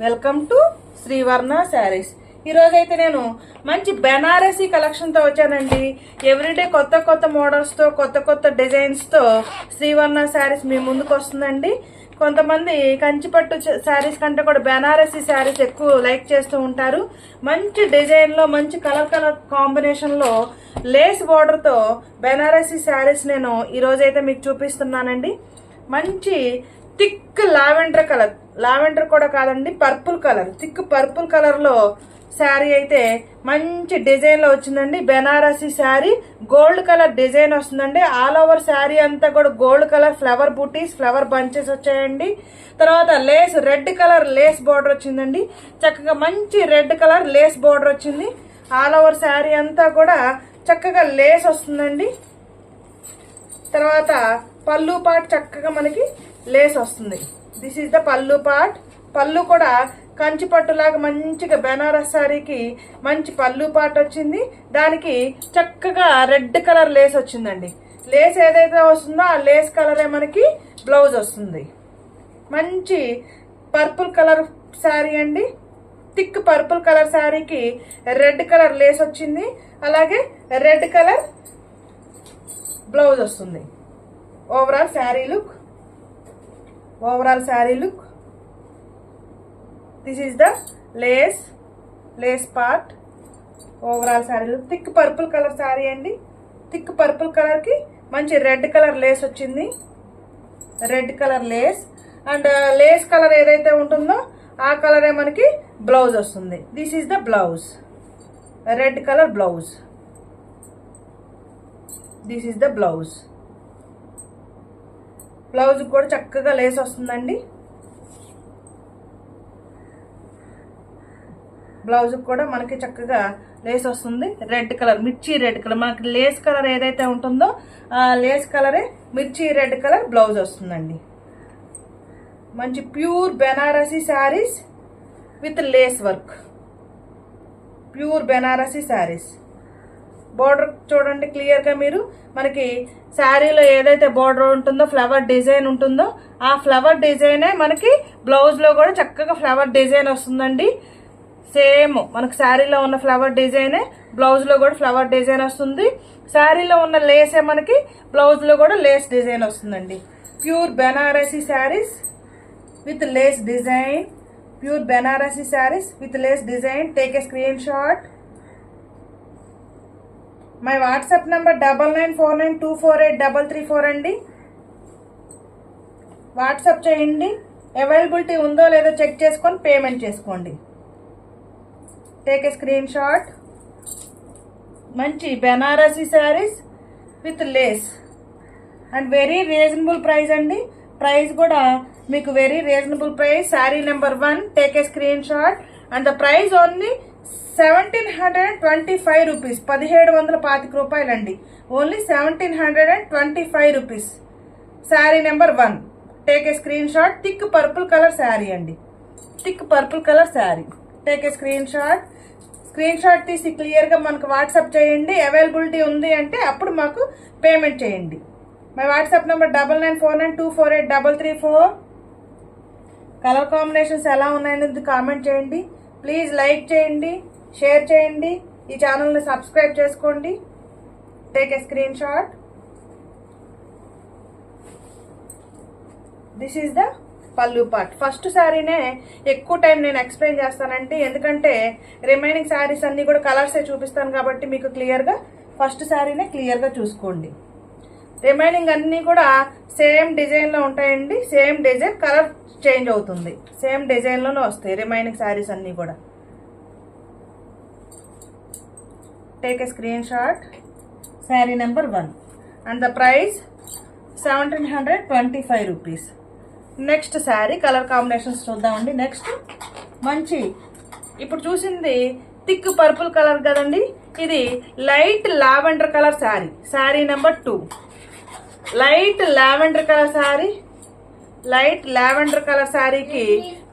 Welcome to శ్రీవర్ణ saris. ఈరోజైతే నేను మంచి బెనారసీ కలెక్షన్తో వచ్చానండి. ఎవ్రీడే కొత్త కొత్త మోడల్స్తో కొత్త కొత్త డిజైన్స్తో శ్రీవర్ణ శారీస్ మీ ముందుకు వస్తుందండి. కొంతమంది కంచిపట్టు శారీస్ కంటే కూడా బెనారసీ శారీస్ ఎక్కువ లైక్ చేస్తూ ఉంటారు. మంచి డిజైన్లో మంచి కలర్ కాంబినేషన్లో లేస్ బోర్డర్తో బెనారసీ శారీస్ నేను ఈరోజైతే మీకు చూపిస్తున్నానండి. మంచి థిక్ లావెండర్ కలర్, లావెండర్ కూడా కాదండి, purple colour, thick purple colour లో శారీ అయితే మంచి డిజైన్ లో వచ్చిందండి. Banarasi sari gold colour design వస్తుందండి. ఆల్ ఓవర్ శారీ అంతా కూడా గోల్డ్ కలర్ ఫ్లవర్ బూటీస్, ఫ్లవర్ బంచెస్ వచ్చాయండి. తర్వాత lace red colour lace border వచ్చిందండి. చక్కగా మంచి రెడ్ కలర్ లేస్ బోర్డర్ వచ్చింది. ఆల్ ఓవర్ శారీ అంతా కూడా చక్కగా లేస్ వస్తుందండి. తర్వాత పళ్ళు పార్ట్ చక్కగా మనకి లేస్ వస్తుంది. దిస్ ఈస్ ద పళ్ళు పార్ట్. పళ్ళు కూడా కంచి పట్టులాగా మంచిగా బెనారస్ శారీకి మంచి పళ్ళు పార్ట్ వచ్చింది. దానికి చక్కగా రెడ్ కలర్ లేస్ వచ్చిందండి. లేస్ ఏదైతే వస్తుందో ఆ లేస్ కలరే మనకి బ్లౌజ్ వస్తుంది. మంచి పర్పుల్ కలర్ శారీ అండి. థిక్ పర్పుల్ కలర్ శారీకి రెడ్ కలర్ లేస్ వచ్చింది. అలాగే రెడ్ కలర్ బ్లౌజ్ వస్తుంది. Overall sari look this is the lace part. Overall sari look thick purple colour sari అండి. థిక్ పర్పుల్ కలర్ కి మంచి రెడ్ కలర్ లేస్ వచ్చింది. Red colour lace and lace colour ఏదైతే ఉంటుందో ఆ కలరే మనకి బ్లౌజ్ వస్తుంది. This is the blouse, red colour blouse. This is the blouse. Blouse కూడా చక్కగా లేస్ వస్తుందండి. బ్లౌజ్ కూడా మనకి చక్కగా లేస్ వస్తుంది. రెడ్ కలర్, మిర్చి రెడ్ కలర్, మనకి లేస్ కలర్ ఏదైతే ఉంటుందో ఆ లేస్ కలరే మిర్చి రెడ్ కలర్ బ్లౌజ్ వస్తుందండి. మంచి pure Banarasi saris with lace work. Pure Banarasi saris. Border చూడండి క్లియర్ గా మీరు. మనకి శారీలో ఏదైతే బోర్డర్ ఉంటుందో ఫ్లవర్ డిజైన్ ఉంటుందో ఆ ఫ్లవర్ డిజైనే మనకి బ్లౌజ్ లో కూడా చక్కగా ఫ్లవర్ డిజైన్ వస్తుందండి. సేమ్ మనకి శారీలో ఉన్న ఫ్లవర్ డిజైనే బ్లౌజ్ లో కూడా ఫ్లవర్ డిజైన్ వస్తుంది. శారీలో ఉన్న లేసే మనకి బ్లౌజ్ లో కూడా లేస్ డిజైన్ వస్తుందండి. Pure Banarasi saris with Lay's design. Pure Banarasi saris with Lay's design. Take a screen shot. My WhatsApp number 9949248334 అండి. వాట్సాప్ చేయండి. అవైలబిలిటీ ఉందో లేదో చెక్ చేసుకొని పేమెంట్ చేసుకోండి. Take a screenshot. మంచి Banarasi saris with lace and very reasonable price అండి. Price కూడా మీకు very reasonable price. Sari number 1. Take a screenshot and the price only 1725 rupees. 1725 రూపాయలండి. Only 1725 rupees. Sari number 1. Take a screenshot. Thick purple colour sari అండి. Thick purple colour sari. Take a screenshot. Screenshot తీసి clear గా మనకు WhatsApp చేయండి. Availability ఉంది అంటే అప్పుడు మాకు పేమెంట్ చేయండి. My WhatsApp number 9949248334. Colour combinations ఎలా ఉన్నాయనేది కామెంట్ చేయండి. ప్లీజ్ లైక్ చేయండి, షేర్ చేయండి, ఈ ఛానల్ని సబ్స్క్రైబ్ చేసుకోండి. Take a screen shot. This is the పళ్ళు పార్ట్. ఫస్ట్ శారీనే ఎక్కువ టైం నేను ఎక్స్ప్లెయిన్ చేస్తానండి. ఎందుకంటే రిమైనింగ్ శారీస్ అన్ని కూడా కలర్సే చూపిస్తాను కాబట్టి మీకు క్లియర్గా ఫస్ట్ శారీనే క్లియర్గా చూసుకోండి. రిమైనింగ్ అన్ని కూడా సేమ్ డిజైన్లో ఉంటాయండి. సేమ్ డిజైన్, కలర్ చేంజ్ అవుతుంది. సేమ్ డిజైన్లోనే వస్తాయి రిమైనింగ్ శారీస్ అన్ని కూడా. Take a screenshot. Sari number 1 and the price 1725 rupees. Next sari colour combinations చూద్దామండి. నెక్స్ట్ మంచి ఇప్పుడు చూసింది థిక్ పర్పుల్ కలర్ కదండి. ఇది light lavender colour sari. Sari number 2. Light lavender colour sari. Light lavender colour శారీకి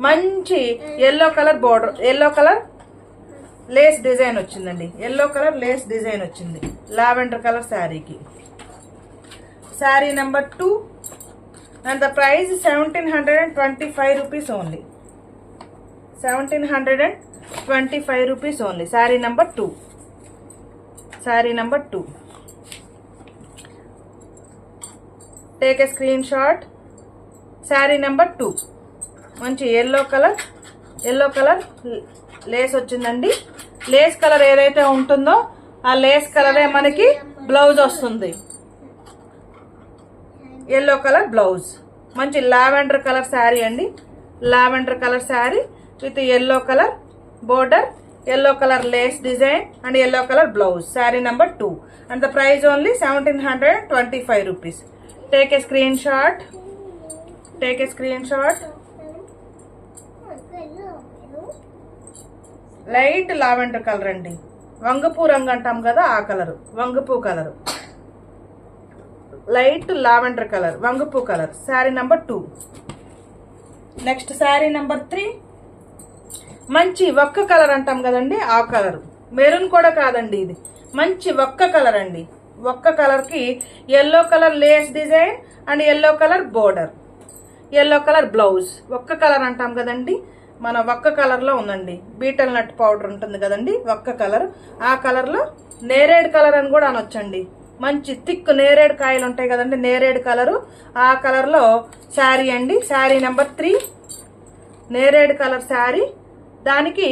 మంచి yellow colour border, yellow colour lace design వచ్చిందండి. Yellow colour lace design వచ్చింది లావెండర్ కలర్ శారీకి. Sari number 2 and the price 1725 rupees only. 1725 rupees only. Saree number 2. Saree number 2. Take a screenshot. Saree number 2. మంచి yellow colour Lay's వచ్చిందండి. Lay's colour ఏదైతే ఉంటుందో ఆ Lay's కలరే మనకి బ్లౌజ్ వస్తుంది. Yellow colour blouse. మంచి లావెండర్ కలర్ శారీ అండి. Lavender colour sari with yellow colour border, yellow color lace design and yellow color blouse. Saree number 2 and the price only 1725 rupees. Take a screenshot. Light lavender color andi. Vangapu rangu antam kada aa color. Vangapu color. Light lavender color. Vangapu color. Saree number 2. Next saree number 3. మంచి ఒక్క colour అంటాం కదండి ఆ colour. Maroon కూడా కాదండి, ఇది మంచి ఒక్క కలర్ అండి. ఒక్క కలర్ కి yellow colour lace design and yellow colour border, yellow colour blouse. ఒక్క కలర్ అంటాం కదండి, మన ఒక్క కలర్ లో ఉందండి. బీటల్ నట్ పౌడర్ ఉంటుంది కదండి ఒక్క కలర్, ఆ కలర్ లో నేరేడ్ కలర్ అని కూడా అనొచ్చండి. మంచి థిక్ నేరేడ్ కాయలు ఉంటాయి కదండి, నేరేడ్ కలరు, ఆ కలర్ లో శారీ అండి. శారీ నెంబర్ 3 నేరేడ్ కలర్ శారీ. దానికి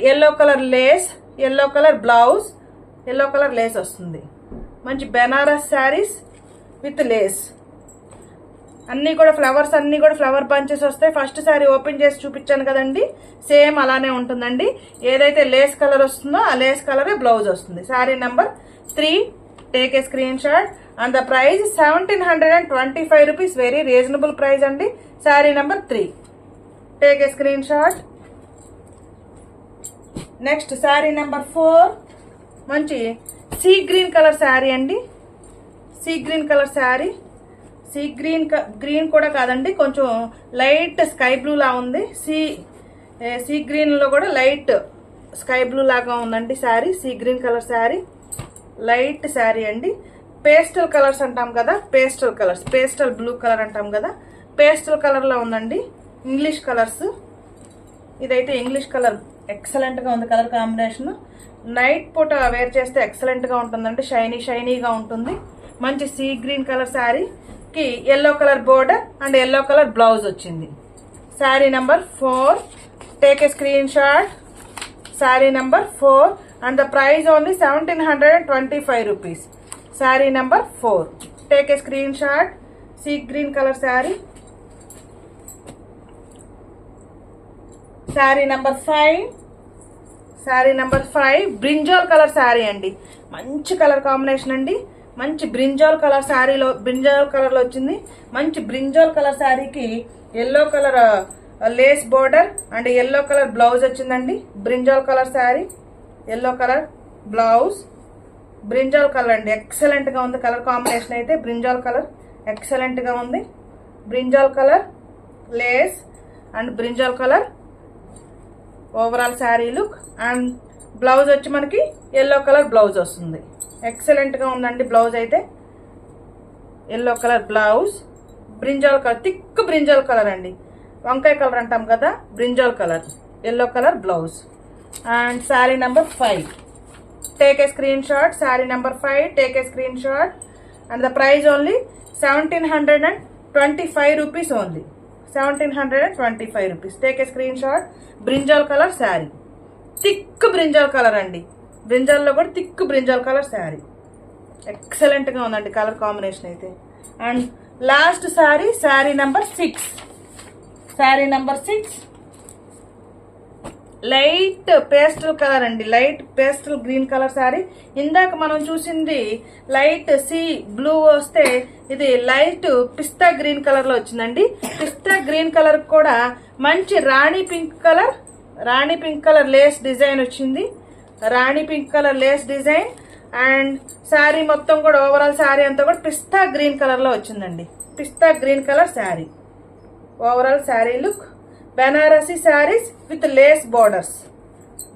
yellow colour lace, yellow colour blouse, yellow colour lace వస్తుంది. మంచి బెనారస్ శారీస్ విత్ లేస్. అన్నీ కూడా ఫ్లవర్స్, అన్నీ కూడా ఫ్లవర్ బంచెస్ వస్తాయి. ఫస్ట్ శారీ ఓపెన్ చేసి చూపించాను కదండి, సేమ్ అలానే ఉంటుందండి. ఏదైతే లేస్ కలర్ వస్తుందో ఆ లేస్ కలరే బ్లౌజ్ వస్తుంది. Sari number 3. Take a screenshot and the price 1725 rupees. Very reasonable price అండి. Sari number 3. Take a screenshot. Next sari number 4. మంచి సీ గ్రీన్ కలర్ శారీ అండి. Sea green colour sari. Sea green కూడా కాదండి, కొంచెం లైట్ స్కై బ్లూ లా ఉంది. Sea green లో కూడా light sky blue లాగా ఉందండి sari. Sea green colour sari, light sari అండి. పేస్టల్ కలర్స్ అంటాం కదా, pastel colours, pastel blue colour అంటాం కదా, పేస్టల్ కలర్ లో ఉందండి. English colours. ఇదైతే ఇంగ్లీష్ కలర్ ఎక్సలెంట్ గా ఉంది కలర్ కాంబినేషన్. నైట్ పూట వేర్ చేస్తే ఎక్సలెంట్ గా ఉంటుందండి, షైనీగా ఉంటుంది. మంచి సీ గ్రీన్ కలర్ శారీ కి yellow colour border and yellow colour blouse వచ్చింది. Sari number 4. Take a screenshot. Sari number 4 and the price only 1725 rupees. Sari number 4. Take a screenshot. Sea green colour sari. Sari number 5. Sari number 5 brinjal colour sari అండి. మంచి colour combination అండి. మంచి brinjal colour శారీలో, brinjal colour లో వచ్చింది. మంచి brinjal colour శారీకి yellow colour lace border and yellow colour blouse వచ్చిందండి. Brinjal colour sari, yellow colour blouse, brinjal colour అండి. ఎక్సలెంట్ గా ఉంది కలర్ కాంబినేషన్ అయితే. బ్రింజాల్ కలర్ ఎక్సలెంట్ గా ఉంది. Brinjal colour lace and brinjal colour overall sari look. And blouse వచ్చి మనకి yellow colour blouse వస్తుంది. ఎక్సలెంట్ గా ఉందండి బ్లౌజ్ అయితే. yellow colour blouse, brinjal colour, thick brinjal colour అండి. వంకాయ కలర్ అంటాం కదా, brinjal colour, yellow colour blouse. And sari number 5. Take a screenshot. Sari number 5. Take a screenshot and the price only 1725 rupees only. 1725 rupees. Take a screenshot. Brinjal colour sari, thick brinjal colour అండి. Brinjal లో కూడా thick brinjal colour sari. Excellent గా ఉందండి colour combination అయితే. And last sari, sari number 6. Sari number 6 light pastel colour అండి. Light pastel green colour sari. ఇందాక మనం చూసింది లైట్ సీ బ్లూ వస్తే, ఇది లైట్ పిస్తా గ్రీన్ కలర్ లో వచ్చిందండి. పిస్తా గ్రీన్ కలర్ కూడా మంచి rani pink colour lace design వచ్చింది. Rani pink colour lace design. And sari మొత్తం కూడా ఓవరాల్ శారీ అంతా కూడా పిస్తా గ్రీన్ కలర్ లో వచ్చిందండి. Pista green colour sari overall sari look. Banarasi saris with lace borders.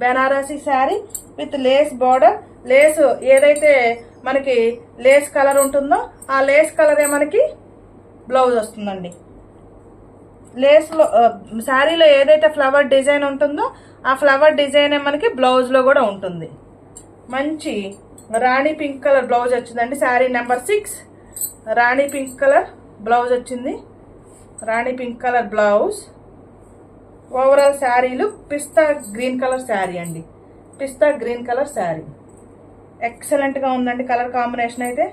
Banarasi sari with lace border. Lace ఏదైతే మనకి లేస్ కలర్ ఉంటుందో ఆ లేస్ కలరే మనకి బ్లౌజ్ వస్తుందండి. లేస్లో శారీలో ఏదైతే ఫ్లవర్ డిజైన్ ఉంటుందో ఆ ఫ్లవర్ డిజైన్ మనకి బ్లౌజ్లో కూడా ఉంటుంది. మంచి రాణి పింక్ కలర్ బ్లౌజ్ వచ్చిందండి. Sari number 6 rani pink colour blouse వచ్చింది. Rani pink colour blouse. Overall శారీలు పిస్తా గ్రీన్ కలర్ శారీ అండి. పిస్తా గ్రీన్ కలర్ శారీ ఎక్సలెంట్గా ఉందండి. కలర్ కాంబినేషన్ అయితే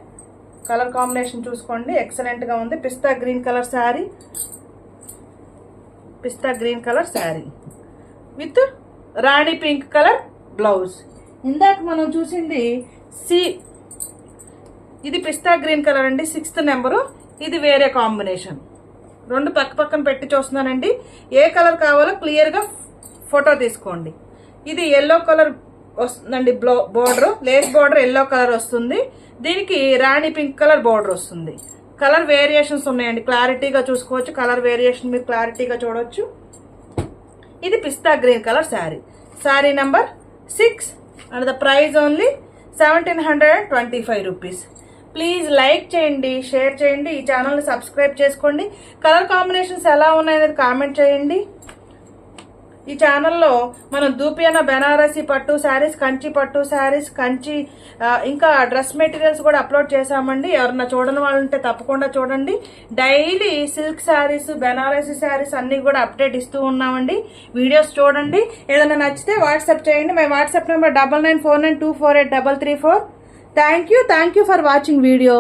కలర్ కాంబినేషన్ చూసుకోండి, ఎక్సలెంట్గా ఉంది. Pista green colour sari, pista green colour sari with rani pink colour blouse. ఇందాక మనం చూసింది ఇది పిస్తా గ్రీన్ కలర్ అండి, 6th నెంబరు. ఇది వేరే కాంబినేషన్. రెండు పక్క పక్కన పెట్టి చూస్తున్నానండి. ఏ కలర్ కావాలో క్లియర్గా ఫోటో తీసుకోండి. ఇది ఎల్లో కలర్ వస్తుందండి. Border lace border yellow colour వస్తుంది. దీనికి రాణి పింక్ కలర్ బోర్డర్ వస్తుంది. కలర్ వేరియేషన్స్ ఉన్నాయండి, క్లారిటీగా చూసుకోవచ్చు. కలర్ వేరియేషన్ మీరు క్లారిటీగా చూడవచ్చు. ఇది pista green colour sari. Sari number 6 and the price only 1725 rupees. Please like చేయండి, షేర్ చేయండి, ఈ ఛానల్ని సబ్స్క్రైబ్ చేసుకోండి. కలర్ కాంబినేషన్స్ ఎలా ఉన్నాయనేది కామెంట్ చేయండి. ఈ ఛానల్లో మనం దూపియానా బెనారసీ పట్టు శారీస్, కంచి పట్టు శారీస్, కంచి ఇంకా డ్రెస్ మెటీరియల్స్ కూడా అప్లోడ్ చేశామండి. ఎవరన్నా చూడని వాళ్ళు ఉంటే తప్పకుండా చూడండి. డైలీ సిల్క్ శారీస్, బెనారసీ శారీస్ అన్ని కూడా అప్డేట్ ఇస్తూ ఉన్నామండి. వీడియోస్ చూడండి. ఏదైనా నచ్చితే వాట్సాప్ చేయండి. My WhatsApp number 9949248334. Thank you for watching video.